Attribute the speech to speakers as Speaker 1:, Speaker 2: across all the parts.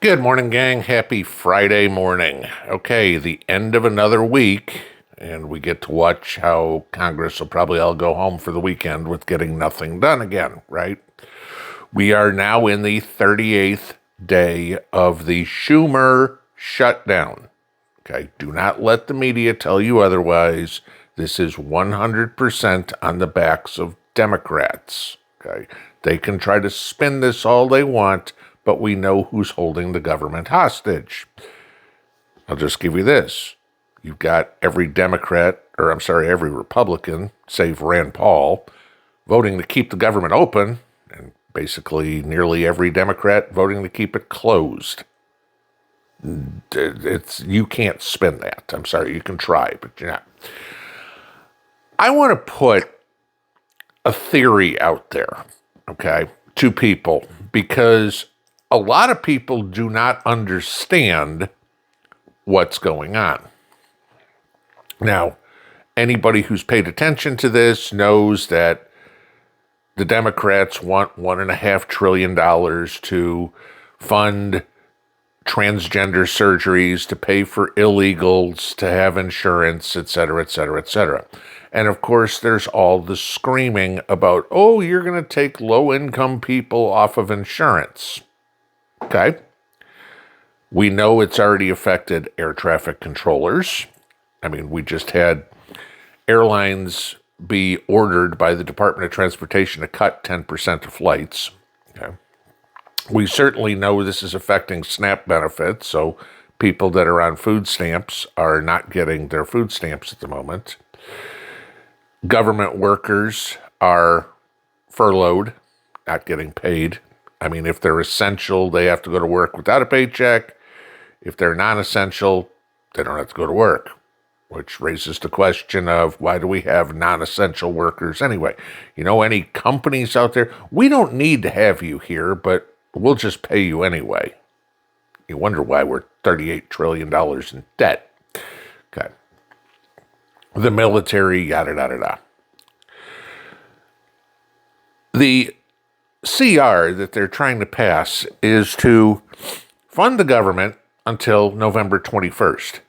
Speaker 1: Good morning, gang. Happy Friday morning. Okay, the end of another week, and we get to watch how Congress will probably all go home for the weekend with getting nothing done again, right? We are now in the 38th day of the Schumer shutdown. Okay, do not let the media tell you otherwise. This is 100% on the backs of Democrats. Okay, they can try to spin this all they want, but we know who's holding the government hostage. I'll just give you this. You've got every every Republican, save Rand Paul, voting to keep the government open, and basically nearly every Democrat voting to keep it closed. You can't spin that. I'm sorry, you can try, but you're not. I want to put a theory out there, okay, to people, because a lot of people do not understand what's going on. Now, anybody who's paid attention to this knows that the Democrats want $1.5 trillion to fund transgender surgeries, to pay for illegals, to have insurance, et cetera, et cetera, et cetera. And of course, there's all the screaming about, oh, you're going to take low-income people off of insurance. Okay. We know it's already affected air traffic controllers. I mean, we just had airlines be ordered by the Department of Transportation to cut 10% of flights. Okay. We certainly know this is affecting SNAP benefits, so people that are on food stamps are not getting their food stamps at the moment. Government workers are furloughed, not getting paid. I mean, if they're essential, they have to go to work without a paycheck. If they're non-essential, they don't have to go to work, which raises the question of why do we have non-essential workers anyway? You know, any companies out there, we don't need to have you here, but we'll just pay you anyway. You wonder why we're $38 trillion in debt. Okay. The military, yada, yada, yada. The CR that they're trying to pass is to fund the government until November 21st.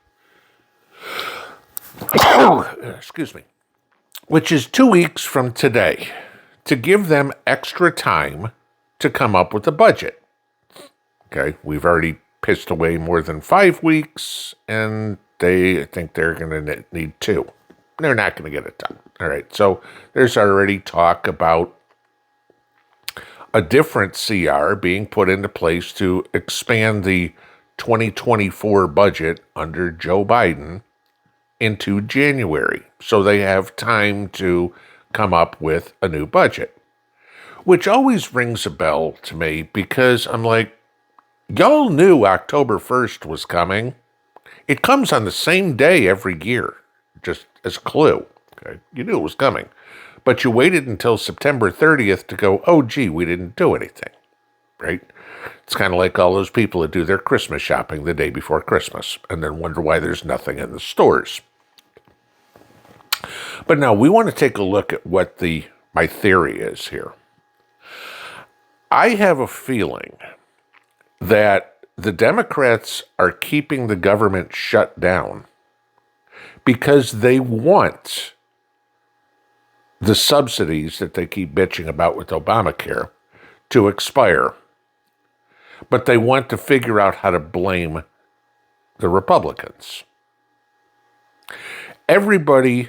Speaker 1: Excuse me. Which is 2 weeks from today, to give them extra time to come up with a budget. Okay, we've already pissed away more than 5 weeks, and they think they're going to need 2. They're not going to get it done. All right, so there's already talk about a different CR being put into place to expand the 2024 budget under Joe Biden into January, so they have time to come up with a new budget, which always rings a bell to me because I'm like, y'all knew October 1st was coming. It comes on the same day every year, just as a clue. Okay? You knew it was coming. But you waited until September 30th to go, oh, gee, we didn't do anything, right? It's kind of like all those people that do their Christmas shopping the day before Christmas and then wonder why there's nothing in the stores. But now we want to take a look at what my theory is here. I have a feeling that the Democrats are keeping the government shut down because they want the subsidies that they keep bitching about with Obamacare to expire. But they want to figure out how to blame the Republicans. Everybody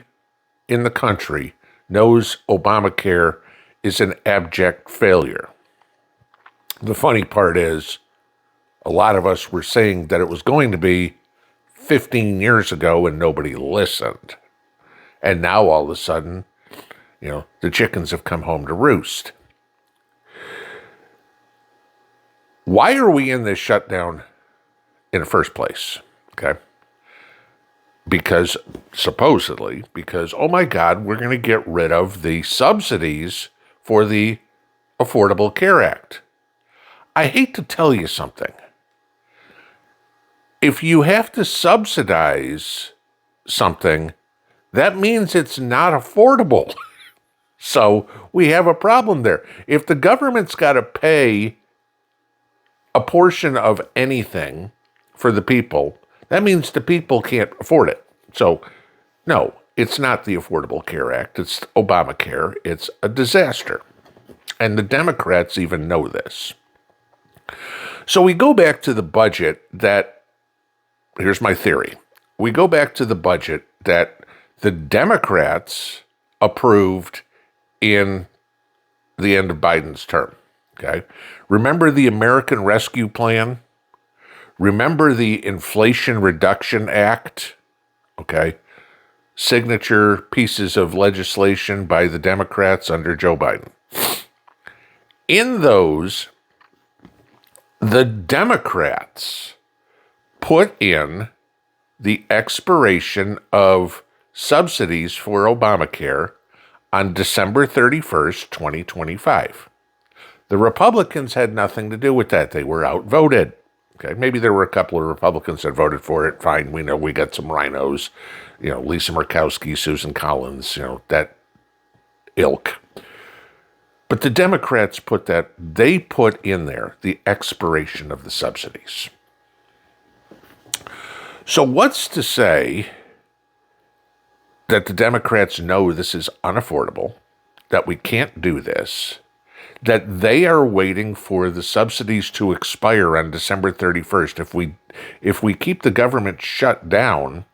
Speaker 1: in the country knows Obamacare is an abject failure. The funny part is, a lot of us were saying that it was going to be 15 years ago and nobody listened. And now all of a sudden, you know, the chickens have come home to roost. Why are we in this shutdown in the first place? Okay. Supposedly, oh my God, we're going to get rid of the subsidies for the Affordable Care Act. I hate to tell you something. If you have to subsidize something, that means it's not affordable. So we have a problem there. If the government's got to pay a portion of anything for the people, that means the people can't afford it. So, no, it's not the Affordable Care Act. It's Obamacare. It's a disaster. And the Democrats even know this. So we go back to the budget that, here's my theory. We go back to the budget that the Democrats approved in the end of Biden's term. Okay. Remember the American Rescue Plan? Remember the Inflation Reduction Act? Okay. Signature pieces of legislation by the Democrats under Joe Biden. In those, the Democrats put in the expiration of subsidies for Obamacare on December 31st, 2025. The Republicans had nothing to do with that. They were outvoted. Okay, maybe there were a couple of Republicans that voted for it. Fine, we know we got some rhinos, Lisa Murkowski, Susan Collins, that ilk. But the Democrats put in there the expiration of the subsidies. So what's to say that the Democrats know this is unaffordable, that we can't do this, that they are waiting for the subsidies to expire on December 31st. If we keep the government shut down,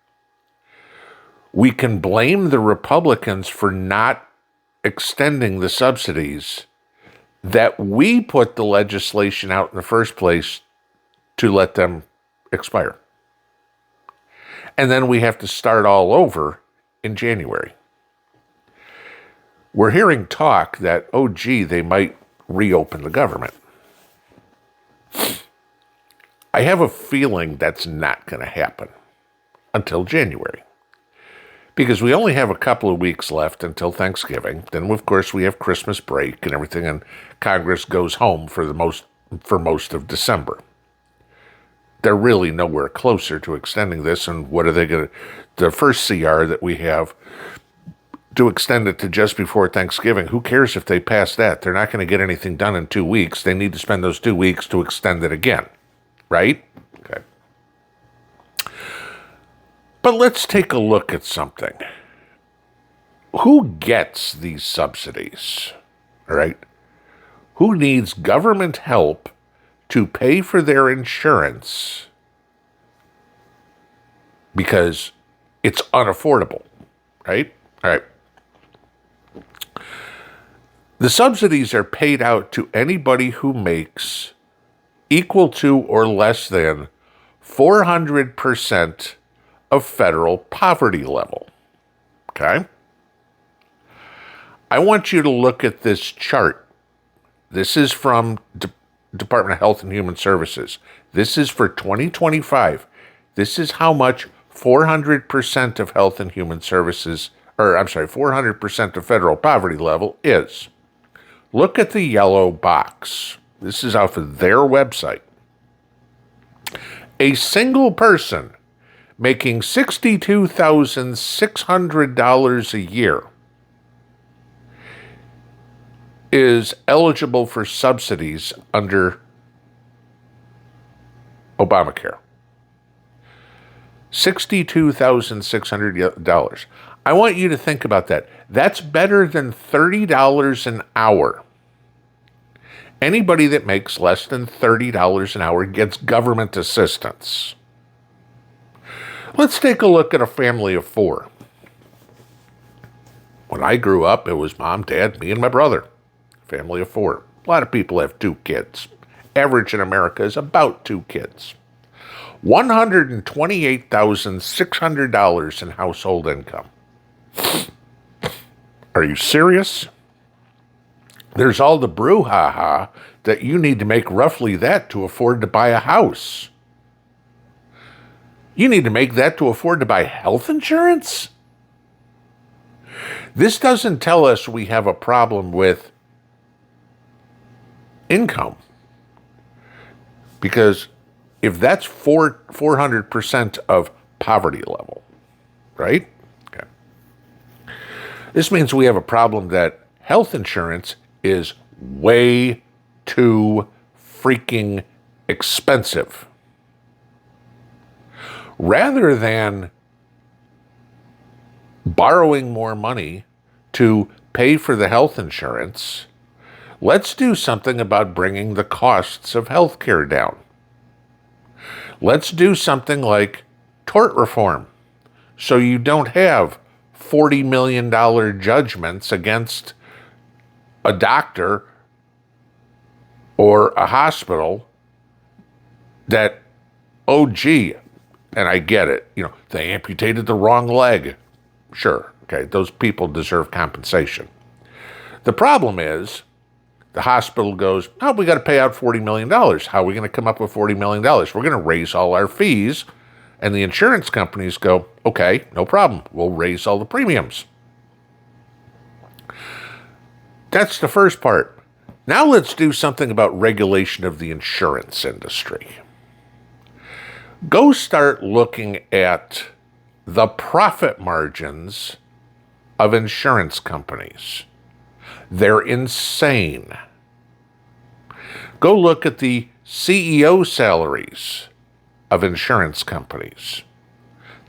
Speaker 1: we can blame the Republicans for not extending the subsidies that we put the legislation out in the first place to let them expire. And then we have to start all over in January. We're hearing talk that, they might reopen the government. I have a feeling that's not going to happen until January. Because we only have a couple of weeks left until Thanksgiving. Then, of course, we have Christmas break and everything, and Congress goes home for most of December. They're really nowhere closer to extending this, and what are they going to... The first CR that we have to extend it to just before Thanksgiving, who cares if they pass that? They're not going to get anything done in 2 weeks. They need to spend those 2 weeks to extend it again, right? Okay. But let's take a look at something. Who gets these subsidies, all right? Who needs government help to pay for their insurance because it's unaffordable, right? All right. The subsidies are paid out to anybody who makes equal to or less than 400% of federal poverty level. Okay? I want you to look at this chart. This is from Department of Health and Human Services. This is for 2025. This is how much 400% of Health and Human Services, 400% of federal poverty level is. Look at the yellow box. This is off of their website. A single person making $62,600 a year is eligible for subsidies under Obamacare. $62,600. I want you to think about that. That's better than $30 an hour. Anybody that makes less than $30 an hour gets government assistance. Let's take a look at a family of 4. When I grew up, it was mom, dad, me, and my brother. Family of 4. A lot of people have 2 kids. Average in America is about 2 kids. $128,600 in household income. Are you serious? There's all the brouhaha that you need to make roughly that to afford to buy a house. You need to make that to afford to buy health insurance? This doesn't tell us we have a problem with income. Because if that's 400% of poverty level, right? Okay. This means we have a problem that health insurance is way too freaking expensive. Rather than borrowing more money to pay for the health insurance, let's do something about bringing the costs of health care down. Let's do something like tort reform, so you don't have $40 million judgments against a doctor or a hospital that, oh gee, and I get it, they amputated the wrong leg. Sure, okay, those people deserve compensation. The problem is, the hospital goes, oh, we got to pay out $40 million. How are we going to come up with $40 million? We're going to raise all our fees. And the insurance companies go, okay, no problem. We'll raise all the premiums. That's the first part. Now let's do something about regulation of the insurance industry. Go start looking at the profit margins of insurance companies. They're insane. Go look at the CEO salaries of insurance companies.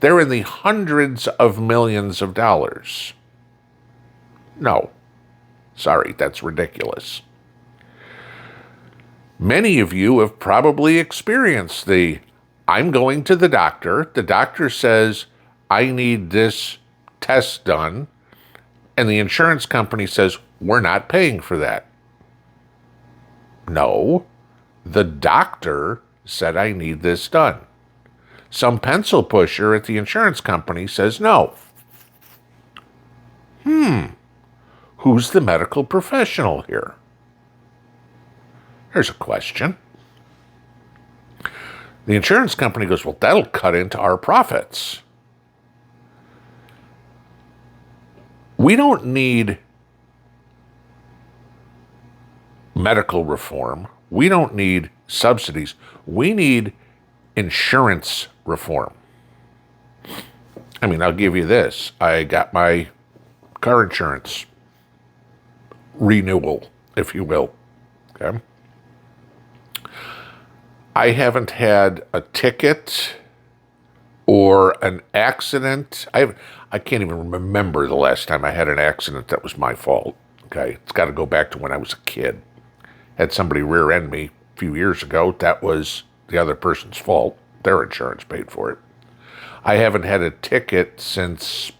Speaker 1: They're in the hundreds of millions of dollars. No, sorry, that's ridiculous. Many of you have probably experienced I'm going to the doctor says, I need this test done, and the insurance company says, we're not paying for that. No, the doctor said I need this done. Some pencil pusher at the insurance company says no. Who's the medical professional here? There's a question. The insurance company goes, well, that'll cut into our profits. We don't need medical reform. We don't need subsidies. We need insurance reform. I mean, I'll give you this. I got my car insurance renewal, if you will. Okay. I haven't had a ticket or an accident. I can't even remember the last time I had an accident that was my fault. Okay. It's got to go back to when I was a kid. Had somebody rear end me a few years ago. That was the other person's fault. Their insurance paid for it. I haven't had a ticket since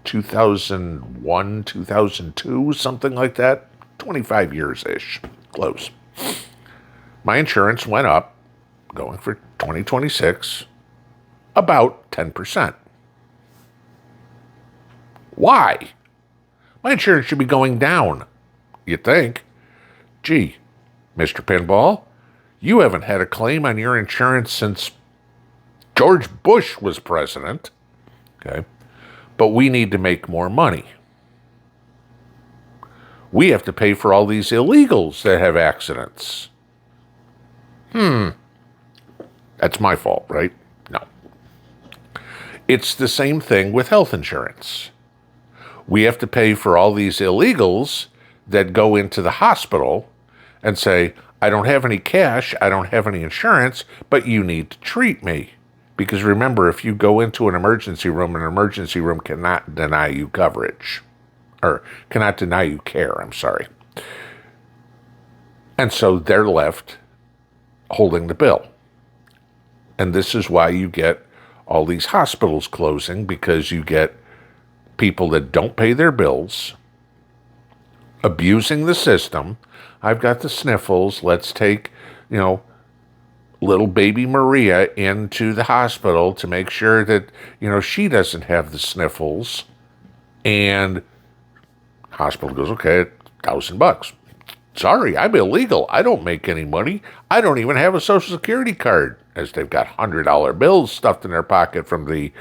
Speaker 1: 2001, 2002, something like that. 25 years-ish. Close. My insurance went up, going for 2026, about 10%. Why? My insurance should be going down. You think? Gee, Mr. Pinball, you haven't had a claim on your insurance since George Bush was president. Okay. But we need to make more money. We have to pay for all these illegals that have accidents. That's my fault, right? No. It's the same thing with health insurance. We have to pay for all these illegals that go into the hospital and say, I don't have any cash, I don't have any insurance, but you need to treat me. Because remember, if you go into an emergency room cannot deny you coverage. Or cannot deny you care, I'm sorry. And so they're left holding the bill. And this is why you get all these hospitals closing, because you get people that don't pay their bills, abusing the system. I've got the sniffles. Let's take, little baby Maria into the hospital to make sure that, she doesn't have the sniffles. And hospital goes, okay, $1,000. Sorry, I'm illegal. I don't make any money. I don't even have a Social Security card, as they've got $100 bills stuffed in their pocket from the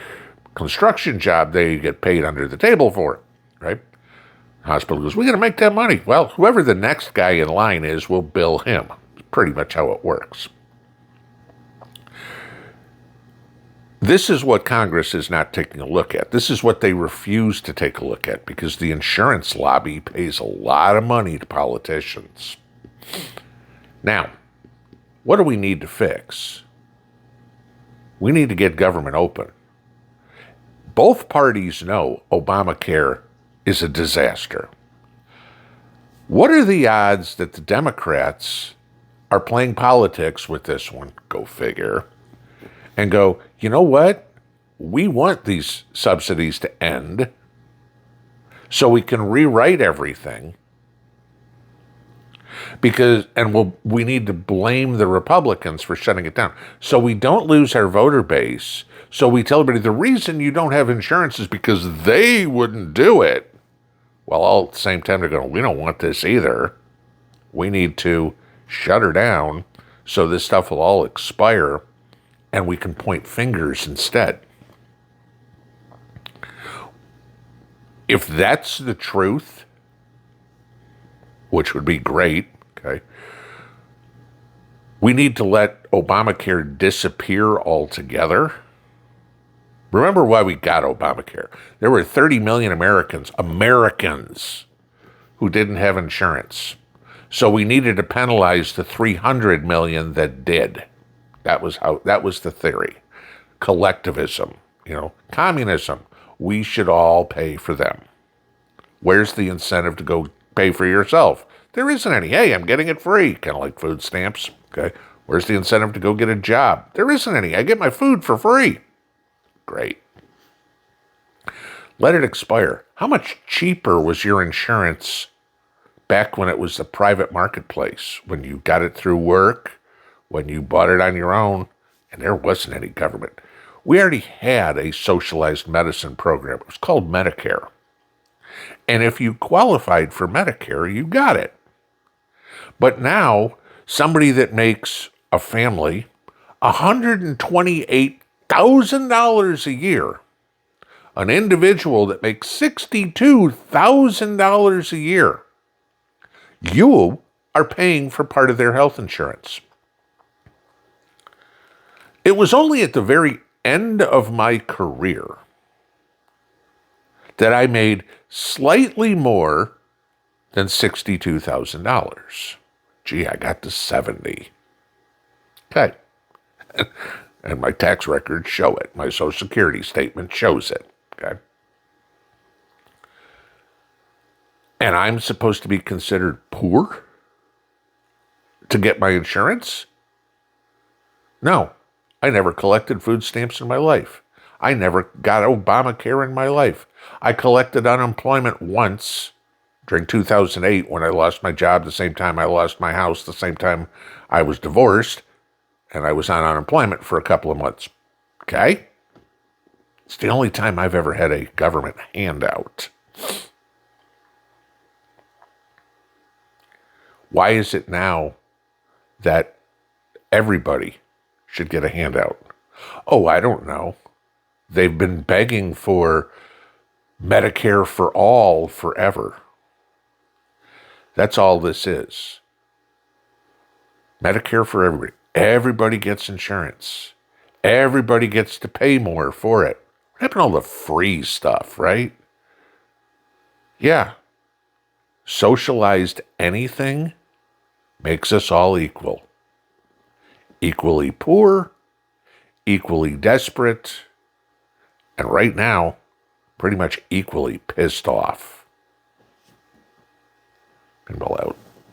Speaker 1: construction job they get paid under the table for, right? Hospital goes, we got to make that money. Well, whoever the next guy in line is, will bill him. It's pretty much how it works. This is what Congress is not taking a look at. This is what they refuse to take a look at, because the insurance lobby pays a lot of money to politicians. Now, What do we need to fix? We need to get government open. Both parties know Obamacare is a disaster. What are the odds that the Democrats are playing politics with this one? Go figure. And go, you know what? We want these subsidies to end so we can rewrite everything. We need to blame the Republicans for shutting it down. So we don't lose our voter base. So we tell everybody the reason you don't have insurance is because they wouldn't do it. Well, all at the same time, they're going, we don't want this either. We need to shut her down so this stuff will all expire and we can point fingers instead. If that's the truth, which would be great, okay, we need to let Obamacare disappear altogether. Remember why we got Obamacare. There were 30 million Americans who didn't have insurance. So we needed to penalize the 300 million that did. That was the theory. Collectivism, communism. We should all pay for them. Where's the incentive to go pay for yourself? There isn't any. Hey, I'm getting it free. Kind of like food stamps. Okay. Where's the incentive to go get a job? There isn't any. I get my food for free. Great. Let it expire. How much cheaper was your insurance back when it was the private marketplace, when you got it through work, when you bought it on your own, and there wasn't any government? We already had a socialized medicine program. It was called Medicare. And if you qualified for Medicare, you got it. But now, somebody that makes a family $128,000 a year, an individual that makes $62,000 a year, you are paying for part of their health insurance. It was only at the very end of my career that I made slightly more than $62,000. Gee, I got to 70. Okay. And my tax records show it. My Social Security statement shows it. Okay. And I'm supposed to be considered poor to get my insurance? No. I never collected food stamps in my life. I never got Obamacare in my life. I collected unemployment once during 2008 when I lost my job, the same time I lost my house, the same time I was divorced, and I was on unemployment for a couple of months. Okay? It's the only time I've ever had a government handout. Why is it now that everybody should get a handout? Oh, I don't know. They've been begging for Medicare for all forever. That's all this is. Medicare for everybody. Everybody gets insurance. Everybody gets to pay more for it. What happened to all the free stuff, right? Yeah. Socialized anything makes us all equal. Equally poor, equally desperate, and right now, pretty much equally pissed off. Pinball out.